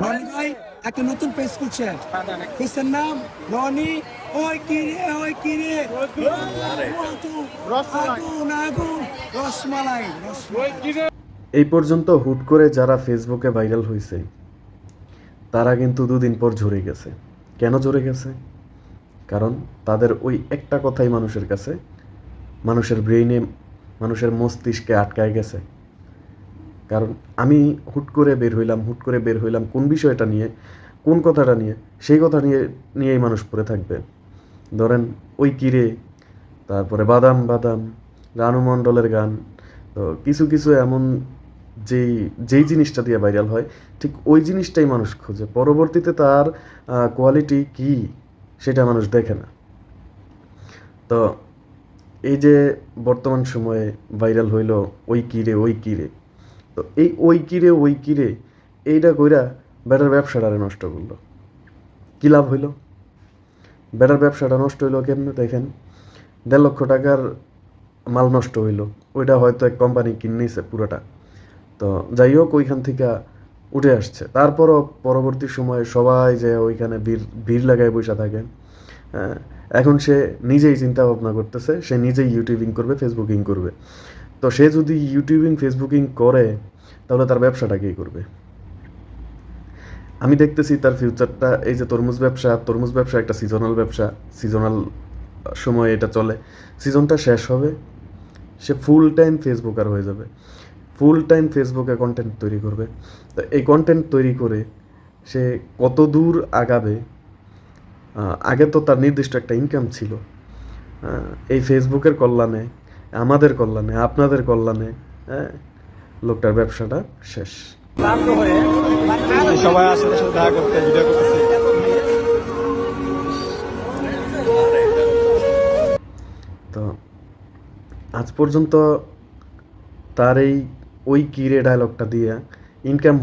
রনি ভাই একটা নতুন পেজ খুলছে, পেজের নাম রনি ওই কিরে ওই কিরে আগুন আগুন রসমালাই রসমালাই। এই পর্যন্ত হুট করে যারা ফেসবুকে ভাইরাল হয়েছে তারা কিন্তু দুদিন পর ঝরে গেছে। কেন ঝরে গেছে? কারণ তাদের ওই একটা কথাই মানুষের কাছে, মানুষের ব্রেইনে, মানুষের মস্তিষ্কে আটকায় গেছে। কারণ আমি হুট করে বের হইলাম কোন বিষয়টা নিয়ে, কোন কথাটা নিয়ে, সেই কথা নিয়েই মানুষ পড়ে থাকবে। ধরেন ওই কিরে, তারপরে বাদাম বাদাম, রানু মণ্ডলের গান। তো কিছু কিছু এমন যেই যেই জিনিসটা দিয়ে ভাইরাল হয়, ঠিক ওই জিনিসটাই মানুষ খোঁজে। পরবর্তীতে তার কোয়ালিটি কি সেটা মানুষ দেখে না। তো এই যে বর্তমান সময়ে ভাইরাল হইল ওই কিরে, তো এই ওই কিরে এইটা কইরা বেটার ব্যবসাটারে নষ্ট করলো। কী লাভ হইল? বেটার ব্যবসাটা নষ্ট হইলো কেমনে? দেখেন, 1.5 লক্ষ টাকার মাল নষ্ট হইল, ওইটা হয়তো এক কোম্পানি কিনেছে পুরোটা। তো যাই হোক, ওইখান থেকে উঠে আসছে। তারপরও পরবর্তী সময়ে সবাই যে ওইখানে ভিড় লাগায় বসে থাকে। হ্যাঁ, এখন সে নিজেই চিন্তা ভাবনা করতেছে, সে নিজেই ইউটিউবিং করবে, ফেসবুকিং করবে। তো সে যদি ইউটিউবিং ফেসবুকিং করে তাহলে তার ব্যবসাটা কে করবে? আমি দেখতেছি তার ফিউচারটা, এই যে তরমুজ ব্যবসা একটা সিজনাল ব্যবসা, সিজনাল সময় এটা চলে, সিজনটা শেষ হবে, সে ফুল টাইম ফেসবুকার হয়ে যাবে, ফুল টাইম ফেসবুকে কন্টেন্ট তৈরি করবে। তো এই কন্টেন্ট তৈরি করে সে কত দূর আগাবে? আগে তো তার নির্দিষ্ট একটা ইনকাম ছিল। এই ফেসবুকের কল্যাণে, আমাদের কল্যাণে, আপনাদের কল্যাণে, হ্যাঁ, লোকটার ব্যবসাটা শেষ। সবাই আসলে সাথে দেখা করতে ভিডিও করতেছে। তো আজ পর্যন্ত তার এই ওই কিরে ডায়লগটা দিয়ে ইনকাম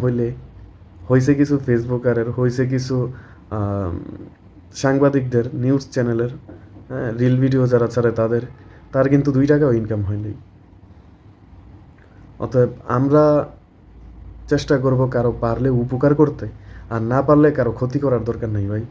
হয়েছে কিছু ফেসবুকারের, হয়েছে কিছু সাংবাদিকদের, নিউজ চ্যানেলের, হ্যাঁ, রিল ভিডিও যারা ছাড়ে তার কিন্তু 2 টাকাও ইনকাম হয়নি। অতএব আমরা চেষ্টা করব কারো পারলে উপকার করতে, আর না পারলে কারো ক্ষতি করার দরকার নেই ভাই।